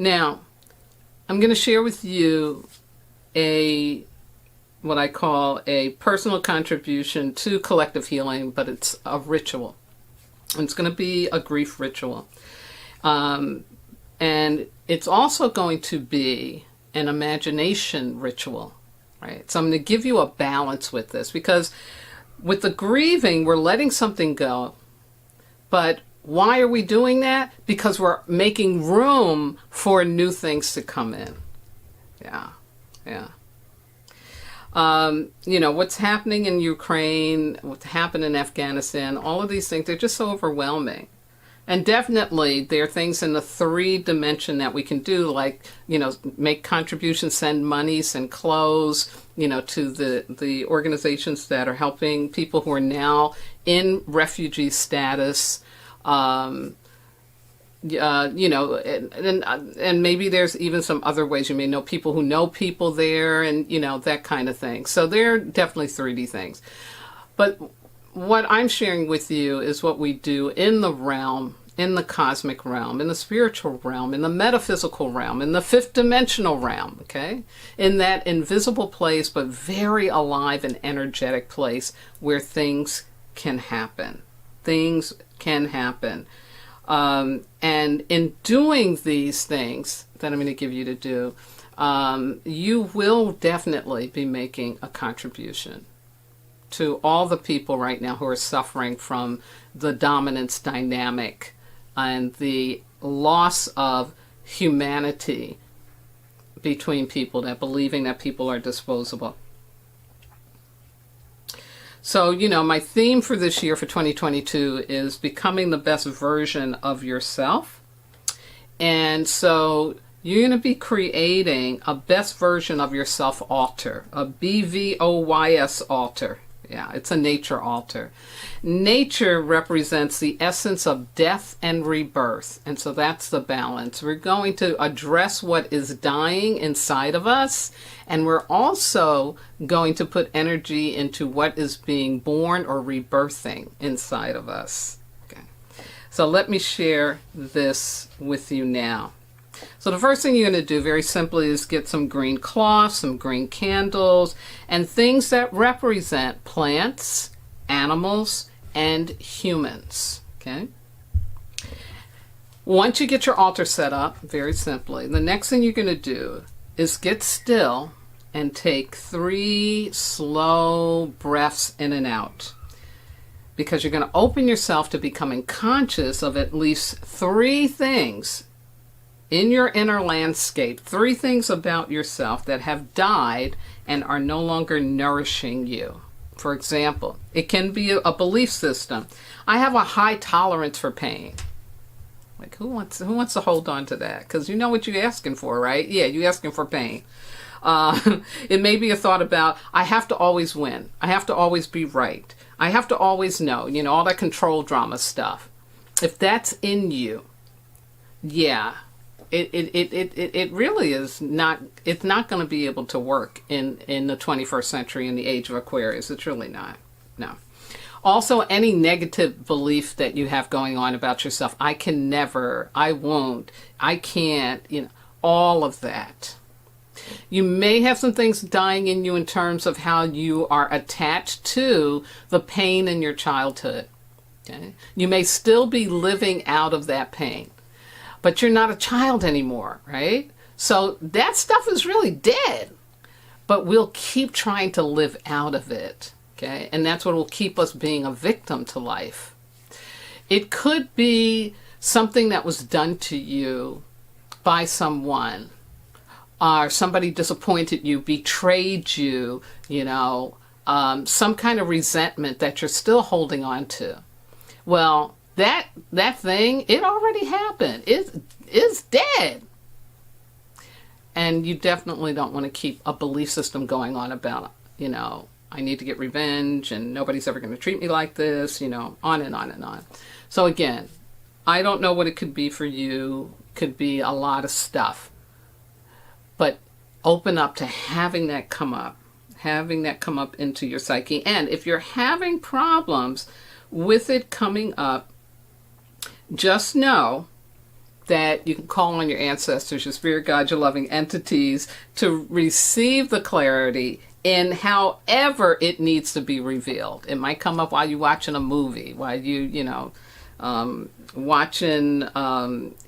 Now, I'm going to share with you what I call a personal contribution to collective healing, but it's a ritual. And it's going to be a grief ritual. And it's also going to be an imagination ritual, right? So I'm going to give you a balance with this, because with the grieving, we're letting something go. But why are we doing that? Because we're making room for new things to come in. Yeah. What's happening in Ukraine, what's happened in Afghanistan, all of these things, they're just so overwhelming. And definitely there are things in the 3D that we can do, like, make contributions, send money, send clothes, to the organizations that are helping people who are now in refugee status. And maybe there's even some other ways. You may know people who know people there, and that kind of thing. So they're definitely 3D things. But what I'm sharing with you is what we do in the realm, in the cosmic realm, in the spiritual realm, in the metaphysical realm, in the fifth dimensional realm, okay? In that invisible place, but very alive and energetic place where things can happen. Things can happen. And in doing these things that I'm going to give you to do, you will definitely be making a contribution to all the people right now who are suffering from the dominance dynamic and the loss of humanity between people, that believing that people are disposable. So, my theme for this year, for 2022, is becoming the best version of yourself. And so you're going to be creating a best version of yourself altar, a BVOYS altar. Yeah, it's a nature altar. Nature represents the essence of death and rebirth. And so that's the balance. We're going to address what is dying inside of us. And we're also going to put energy into what is being born or rebirthing inside of us. Okay. So let me share this with you now. So the first thing you're going to do, very simply, is get some green cloth, some green candles, and things that represent plants, animals, and humans. Okay? Once you get your altar set up, very simply, the next thing you're going to do is get still and take 3 slow breaths in and out. Because you're going to open yourself to becoming conscious of at least 3 things in your inner landscape, 3 things about yourself that have died and are no longer nourishing you. For example, it can be a belief system. I have a high tolerance for pain. Like, who wants to hold on to that? Because you know what you're asking for, right? Yeah, you're asking for pain. It may be a thought about, I have to always win. I have to always be right. I have to always know, all that control drama stuff. If that's in you, yeah, it really is not, it's not going to be able to work in the 21st century, in the age of Aquarius. It's really not. No. Also, any negative belief that you have going on about yourself, I can never, I won't, I can't, all of that. You may have some things dying in you in terms of how you are attached to the pain in your childhood. Okay? You may still be living out of that pain, but you're not a child anymore, right? So that stuff is really dead, but we'll keep trying to live out of it, okay? And that's what will keep us being a victim to life. It could be something that was done to you by someone, or somebody disappointed you, betrayed you, some kind of resentment that you're still holding on to. Well, that thing, it already happened. It's dead. And you definitely don't want to keep a belief system going on about, I need to get revenge and nobody's ever going to treat me like this, on and on and on. So again, I don't know what it could be for you. Could be a lot of stuff. But open up to having that come up into your psyche. And if you're having problems with it coming up, just know that you can call on your ancestors, your spirit guides, your loving entities to receive the clarity in however it needs to be revealed. It might come up while you're watching a movie, while watching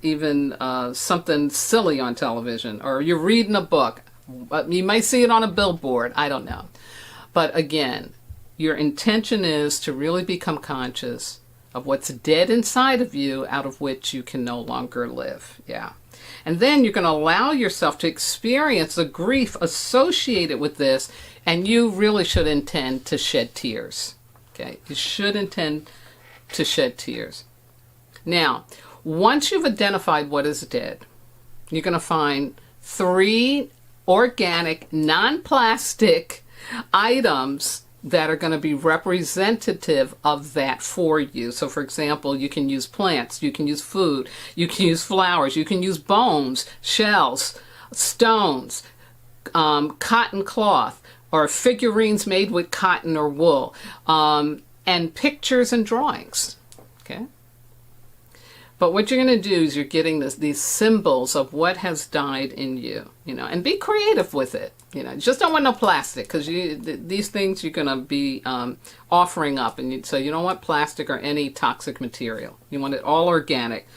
even something silly on television, or you're reading a book. You might see it on a billboard. I don't know. But again, your intention is to really become conscious of what's dead inside of you, out of which you can no longer live. Yeah. And then you're going to allow yourself to experience the grief associated with this, and you really should intend to shed tears. Okay? You should intend to shed tears. Now, once you've identified what is dead, you're going to find 3 organic, non-plastic items that are going to be representative of that for you. So for example, you can use plants, you can use food, you can use flowers, you can use bones, shells, stones, cotton cloth, or figurines made with cotton or wool, and pictures and drawings. Okay? But what you're going to do is you're getting these symbols of what has died in you, and be creative with it. Just don't want no plastic, because these things you're going to be offering up. And so you don't want plastic or any toxic material. You want it all organic.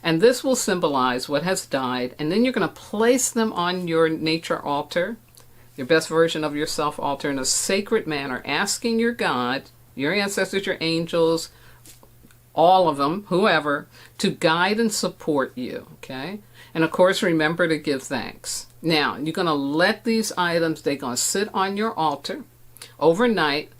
And this will symbolize what has died. And then you're going to place them on your nature altar, your best version of yourself altar, in a sacred manner, asking your God, your ancestors, your angels, all of them, whoever, to guide and support you, okay? And of course, remember to give thanks. Now, you're going to let these items, they're going to sit on your altar overnight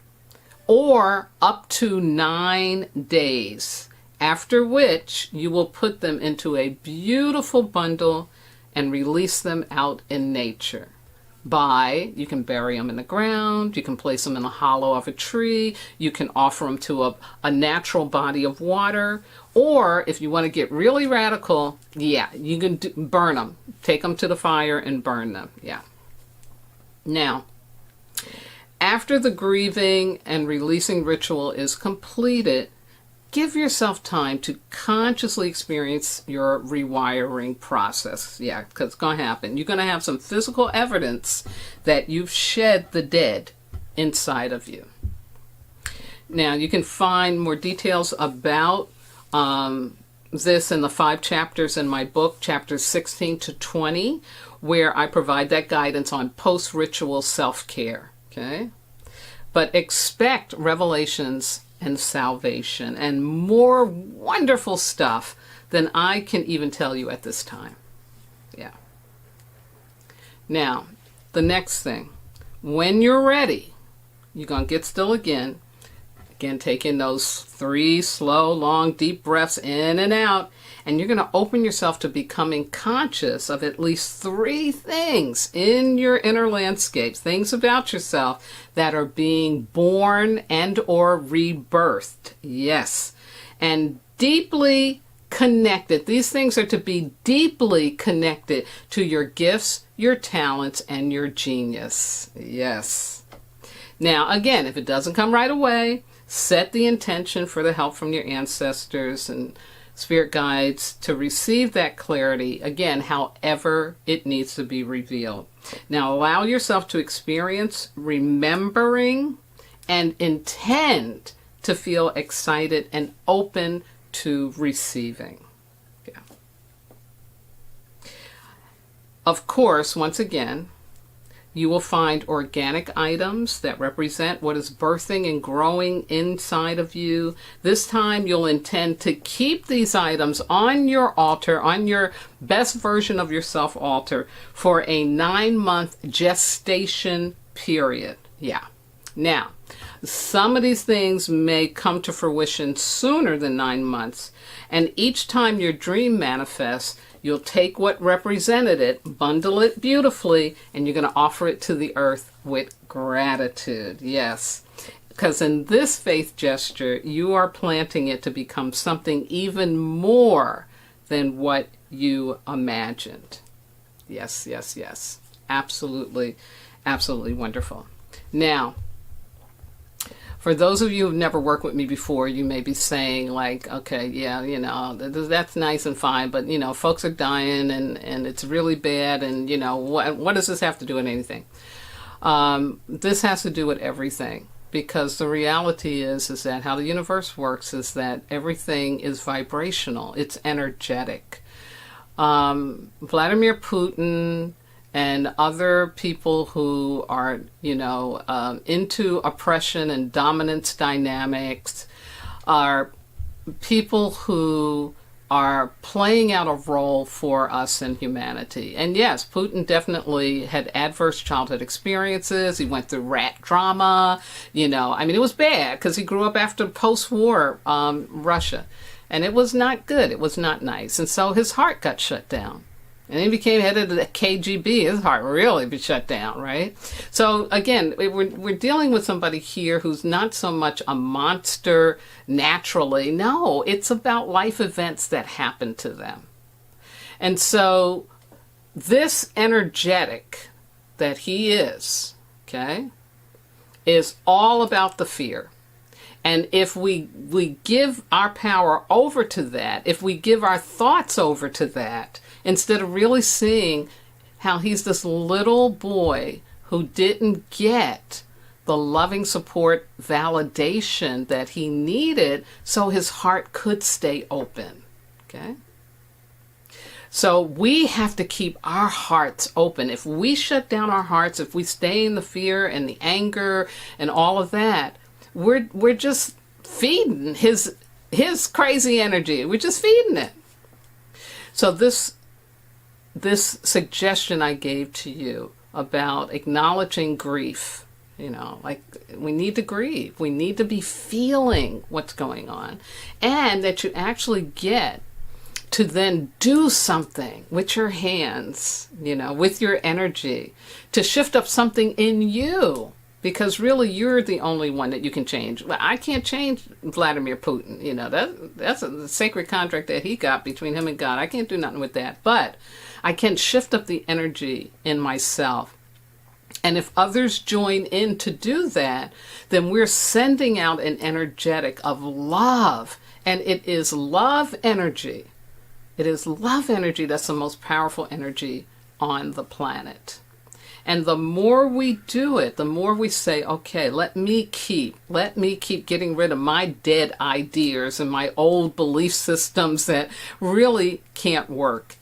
or up to 9 days, after which you will put them into a beautiful bundle and release them out in nature. You can bury them in the ground, you can place them in the hollow of a tree, you can offer them to a natural body of water, or if you want to get really radical, you can burn them. Take them to the fire and burn them. Yeah. Now, after the grieving and releasing ritual is completed, give yourself time to consciously experience your rewiring process. Yeah, because it's going to happen. You're going to have some physical evidence that you've shed the dead inside of you. Now, you can find more details about this in the 5 chapters in my book, chapters 16 to 20, where I provide that guidance on post-ritual self-care. Okay? But expect revelations and salvation and more wonderful stuff than I can even tell you at this time. Yeah. Now, the next thing, when you're ready, you're going to get still again. Again, take in those 3 slow, long, deep breaths in and out, and you're going to open yourself to becoming conscious of at least 3 things in your inner landscape, things about yourself that are being born and or rebirthed. Yes. And deeply connected. These things are to be deeply connected to your gifts, your talents, and your genius. Yes. Now, again, if it doesn't come right away, set the intention for the help from your ancestors and spirit guides to receive that clarity, again, however it needs to be revealed. Now, allow yourself to experience remembering and intend to feel excited and open to receiving. Yeah. Of course, once again, you will find organic items that represent what is birthing and growing inside of you. This time you'll intend to keep these items on your altar, on your best version of yourself altar, for a 9-month gestation period. Yeah. Now, some of these things may come to fruition sooner than 9 months, and each time your dream manifests, you'll take what represented it, bundle it beautifully, and you're going to offer it to the earth with gratitude. Yes. Because in this faith gesture, you are planting it to become something even more than what you imagined. Yes, yes, yes. Absolutely, absolutely wonderful. Now, For those of you who've never worked with me before, you may be saying like, okay, yeah, you know, that's nice and fine, but you know, folks are dying and it's really bad, and you know, what does this have to do with anything? This has to do with everything, because the reality is that how the universe works is that everything is vibrational. It's energetic. Vladimir Putin and other people who are, you know, into oppression and dominance dynamics are people who are playing out a role for us in humanity. And yes, Putin definitely had adverse childhood experiences. He went through rat trauma, you know. I mean, it was bad because he grew up after post-war Russia. And it was not good. It was not nice. And so his heart got shut down. And he became head of the KGB. His heart really be shut down, right? So again, we're dealing with somebody here who's not so much a monster naturally. No, it's about life events that happen to them. And so this energetic that he is, okay, is all about the fear. And if we give our power over to that, if we give our thoughts over to that, instead of really seeing how he's this little boy who didn't get the loving support validation that he needed so his heart could stay open, okay? So we have to keep our hearts open. If we shut down our hearts, if we stay in the fear and the anger and all of that, we're just feeding his crazy energy. We're just feeding it. So this suggestion I gave to you about acknowledging grief, you know, like we need to grieve. We need to be feeling what's going on, and that you actually get to then do something with your hands, you know, with your energy to shift up something in you. Because really, you're the only one that you can change. Well, I can't change Vladimir Putin. You know, that's a sacred contract that he got between him and God. I can't do nothing with that. But I can shift up the energy in myself. And if others join in to do that, then we're sending out an energetic of love. And it is love energy. It is love energy that's the most powerful energy on the planet. And the more we do it, the more we say, okay, let me keep getting rid of my dead ideas and my old belief systems that really can't work,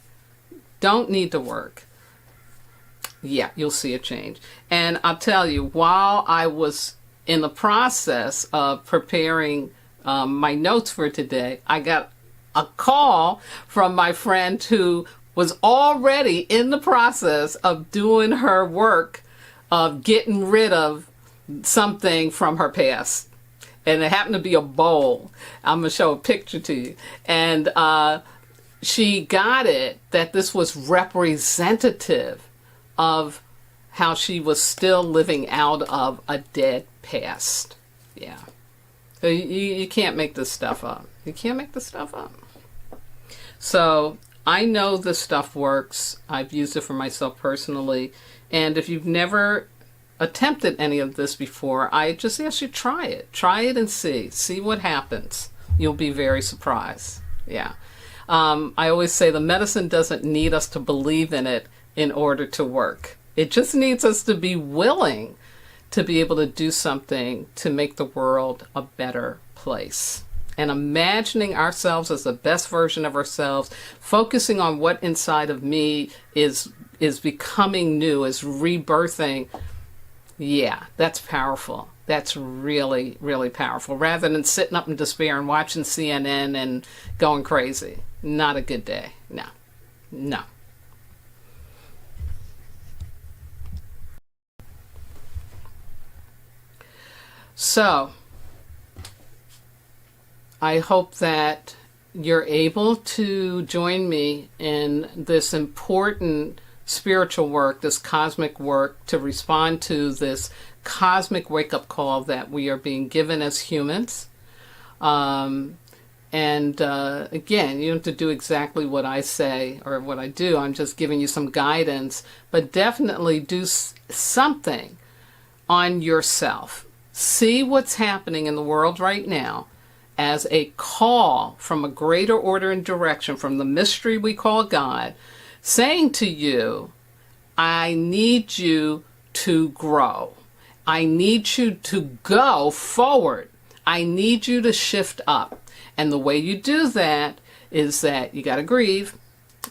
don't need to work. Yeah, you'll see a change. And I'll tell you, while I was in the process of preparing my notes for today, I got a call from my friend who was already in the process of doing her work of getting rid of something from her past. And it happened to be a bowl. I'm going to show a picture to you. And she got it that this was representative of how she was still living out of a dead past. Yeah. So you can't make this stuff up. You can't make this stuff up. So I know this stuff works. I've used it for myself personally. And if you've never attempted any of this before, I just ask you try it. Try it and see what happens. You'll be very surprised. Yeah. I always say the medicine doesn't need us to believe in it in order to work. It just needs us to be willing to be able to do something to make the world a better place. And imagining ourselves as the best version of ourselves, focusing on what inside of me is becoming new, is rebirthing. Yeah, that's powerful. That's really, really powerful. Rather than sitting up in despair and watching CNN and going crazy. Not a good day. No. No. So, I hope that you're able to join me in this important spiritual work, this cosmic work, to respond to this cosmic wake-up call that we are being given as humans. Again, you don't have to do exactly what I say or what I do. I'm just giving you some guidance, but definitely do something on yourself. See what's happening in the world right now as a call from a greater order and direction from the mystery we call God, saying to you, I need you to grow. I need you to go forward. I need you to shift up. And the way you do that is that you got to grieve.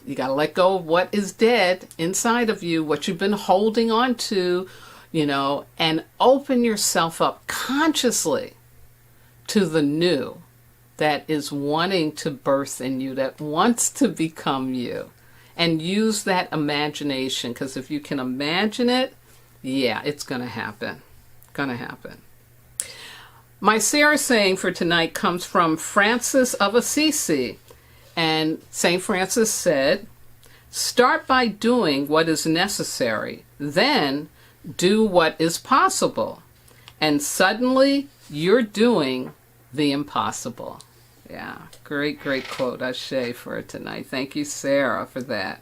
You got to let go of what is dead inside of you, what you've been holding on to, and open yourself up consciously to the new that is wanting to birth in you, that wants to become you. And use that imagination, because if you can imagine it, yeah, it's going to happen. Going to happen. My Sarah saying for tonight comes from Francis of Assisi. And St. Francis said, start by doing what is necessary, then do what is possible. And suddenly you're doing the impossible. Yeah, great quote, Ashe, for tonight. Thank you, Sarah, for that.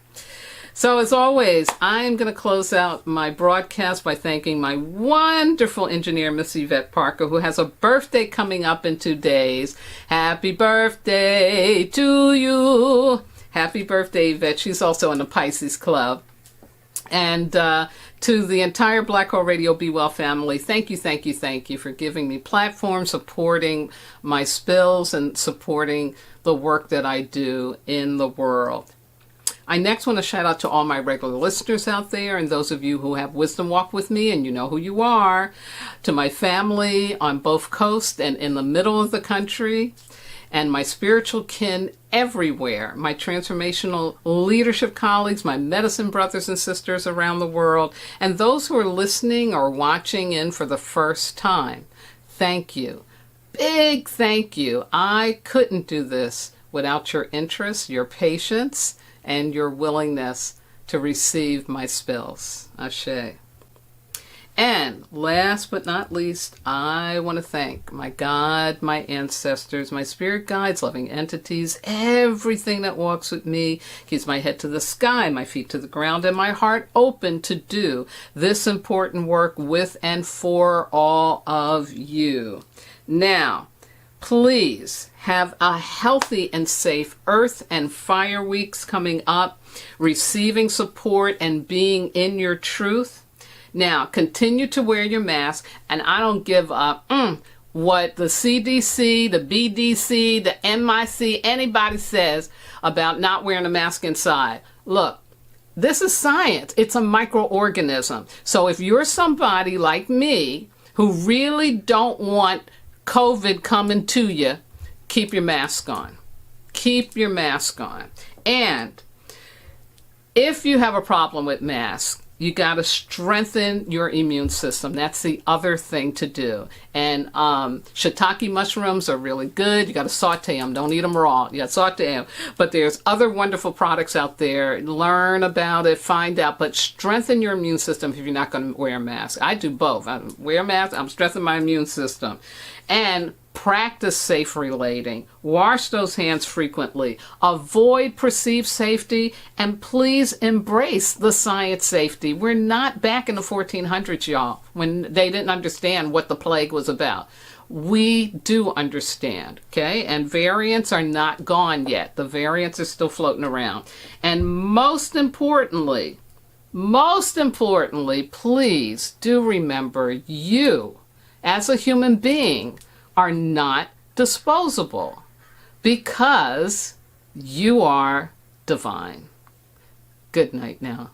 So as always, I'm going to close out my broadcast by thanking my wonderful engineer, Miss Yvette Parker, who has a birthday coming up in 2 days. Happy birthday to you. Happy birthday, Yvette. She's also in the Pisces Club. And to the entire Black Hole Radio Be Well family, thank you for giving me platform, supporting my spills, and supporting the work that I do in the world. I next want to shout out to all my regular listeners out there and those of you who have Wisdom Walk with me, and you know who you are, to my family on both coasts and in the middle of the country, and my spiritual kin everywhere, my transformational leadership colleagues, my medicine brothers and sisters around the world, and those who are listening or watching in for the first time. Thank you. Big thank you. I couldn't do this without your interest, your patience, and your willingness to receive my spills. Ashe. And last but not least, I want to thank my God, my ancestors, my spirit guides, loving entities, everything that walks with me, keeps my head to the sky, my feet to the ground, and my heart open to do this important work with and for all of you. Now, please have a healthy and safe Earth and Fire Weeks coming up, receiving support and being in your truth. Now, continue to wear your mask, and I don't give up what the CDC, the BDC, the MIC, anybody says about not wearing a mask inside. Look, this is science. It's a microorganism. So if you're somebody like me who really don't want COVID coming to you, keep your mask on. Keep your mask on. And if you have a problem with masks, you got to strengthen your immune system. That's the other thing to do. And shiitake mushrooms are really good. You got to saute them. Don't eat them raw. You got to saute them. But there's other wonderful products out there. Learn about it. Find out. But strengthen your immune system if you're not going to wear a mask. I do both. I wear a mask. I'm strengthening my immune system. And practice safe relating. Wash those hands frequently. Avoid perceived safety, and please embrace the science safety. We're not back in the 1400s, y'all, when they didn't understand what the plague was about. We do understand, okay? And variants are not gone yet. The variants are still floating around. And most importantly, please do remember you, as a human being, are not disposable because you are divine. Good night now.